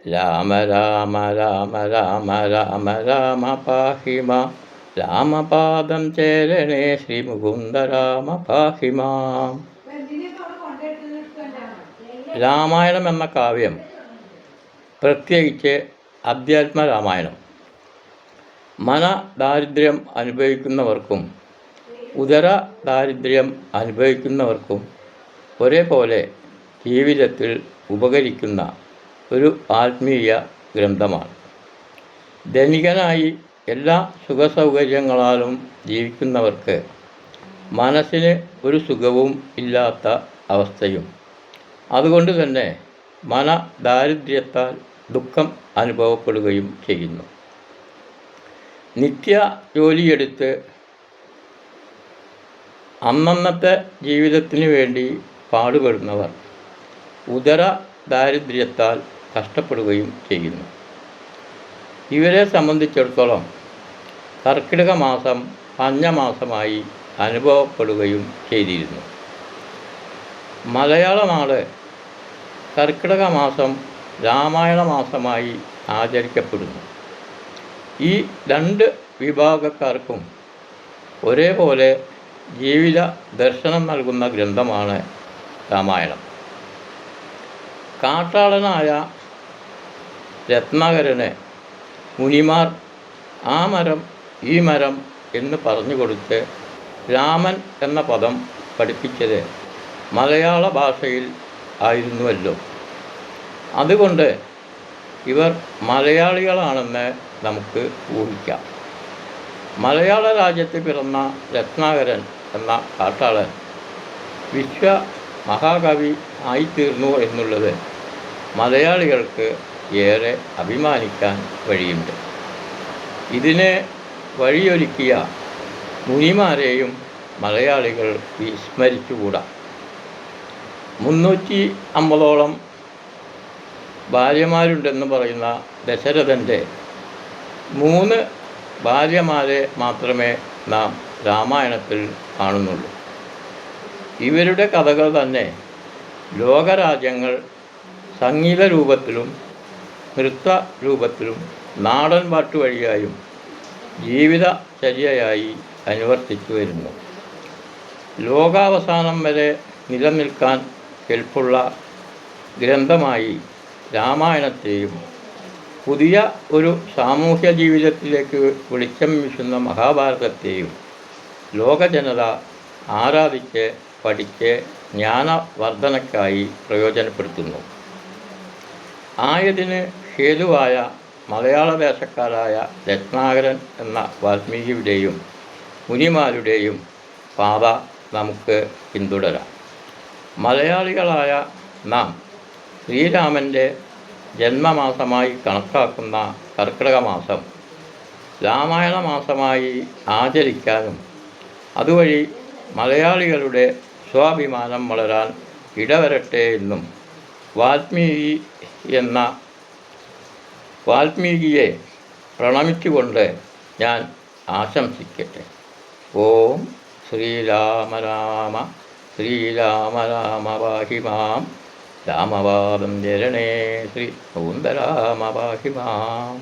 രാമ രാമ രാമ രാമ രാമ രാമ പാഹി മാം. രാമപാദം ചേരണേ ശ്രീ മുകുന്ദ രാമ പാഹി മാം. രാമായണം എന്ന കാവ്യം, പ്രത്യേകിച്ച് അധ്യാത്മ രാമായണം, മനദാരിദ്ര്യം അനുഭവിക്കുന്നവർക്കും ഉദര ദാരിദ്ര്യം അനുഭവിക്കുന്നവർക്കും ഒരേപോലെ ജീവിതത്തിൽ ഉപകരിക്കുന്ന ഒരു ആത്മീയ ഗ്രന്ഥമാണ്. ധനികനായി എല്ലാ സുഖസൗകര്യങ്ങളാലും ജീവിക്കുന്നവർക്ക് മനസ്സിന് ഒരു സുഖവും ഇല്ലാത്ത അവസ്ഥയും, അതുകൊണ്ട് തന്നെ മനദാരിദ്ര്യത്താൽ ദുഃഖം അനുഭവപ്പെടുകയും ചെയ്യുന്നു. നിത്യ ജോലിയെടുത്ത് അന്നന്നത്തെ ജീവിതത്തിന് വേണ്ടി പാടുപെടുന്നവർ ഉദര ദാരിദ്ര്യത്താൽ കഷ്ടപ്പെടുകയും ചെയ്യുന്നു. ഇവരെ സംബന്ധിച്ചിടത്തോളം കർക്കിടക മാസം പഞ്ഞമാസമായി അനുഭവപ്പെടുകയും ചെയ്തിരുന്നു. മലയാള നാട് കർക്കിടക മാസം രാമായണ മാസമായി ആചരിക്കപ്പെടുന്നു. ഈ രണ്ട് വിഭാഗക്കാർക്കും ഒരേപോലെ ജീവിത ദർശനം നൽകുന്ന ഗ്രന്ഥമാണ് രാമായണം. കാട്ടാളനായ രത്നാകരന് മുനിമാർ ആ മരം ഈ മരം എന്ന് പറഞ്ഞു കൊടുത്ത് രാമൻ എന്ന പദം പഠിപ്പിച്ചത് മലയാള ഭാഷയിൽ ആയിരുന്നുവല്ലോ. അതുകൊണ്ട് ഇവർ മലയാളികളാണെന്ന് നമുക്ക് ഊഹിക്കാം. മലയാള രാജ്യത്ത് പിറന്ന രത്നാകരൻ എന്ന കാട്ടാളൻ വിശ്വ മഹാകവി ആയിത്തീർന്നു എന്നുള്ളത് മലയാളികൾക്ക് ഏറെ അഭിമാനിക്കാൻ വഴിയുണ്ട്. ഇതിന് വഴിയൊരുക്കിയ മുനിമാരെയും മലയാളികൾ വിസ്മരിച്ചുകൂടാ. 350ഓളം ഭാര്യമാരുണ്ടെന്ന് പറയുന്ന ദശരഥൻ്റെ 3 ഭാര്യമാരെ മാത്രമേ നാം രാമായണത്തിൽ കാണുന്നുള്ളൂ. ഇവരുടെ കഥകൾ തന്നെ ലോകരാജ്യങ്ങൾ സംഗീത രൂപത്തിലും നൃത്ത രൂപത്തിലും നാടൻ പാട്ട് വഴിയായും ജീവിതചര്യയായി അനുവർത്തിച്ചു വരുന്നു. ലോകാവസാനം വരെ നിലനിൽക്കാൻ കെൽപ്പുള്ള ഗ്രന്ഥമായി രാമായണത്തെയും പുതിയ ഒരു സാമൂഹ്യ ജീവിതത്തിലേക്ക് വെളിച്ചം വീശുന്ന മഹാഭാരതത്തെയും ലോകജനത ആരാധിച്ച് പഠിച്ച് ജ്ഞാനവർദ്ധനയ്ക്കായി പ്രയോജനപ്പെടുത്തുന്നു. ആയതിന് ഹേതുവായ മലയാള ദേശക്കാരായ രത്നാകരൻ എന്ന വാൽമീകിയുടെയും മുനിമാരുടെയും പാത നമുക്ക് പിന്തുടരാം. മലയാളികളായ നാം ശ്രീരാമൻ്റെ ജന്മമാസമായി കണക്കാക്കുന്ന കർക്കിടക മാസം രാമായണ മാസമായി ആചരിക്കാനും അതുവഴി മലയാളികളുടെ സ്വാഭിമാനം വളരാൻ ഇടവരട്ടെ എന്നും വാൽമീകിയെ പ്രണമിച്ചുകൊണ്ട് ഞാൻ ആശംസിക്കട്ടെ. ഓം ശ്രീരാമ രാമ ശ്രീരാമ രാമ പാഹി മാം. രാമപാദം ചരണേ ശ്രീ മുകുന്ദ രാമ പാഹി മാം.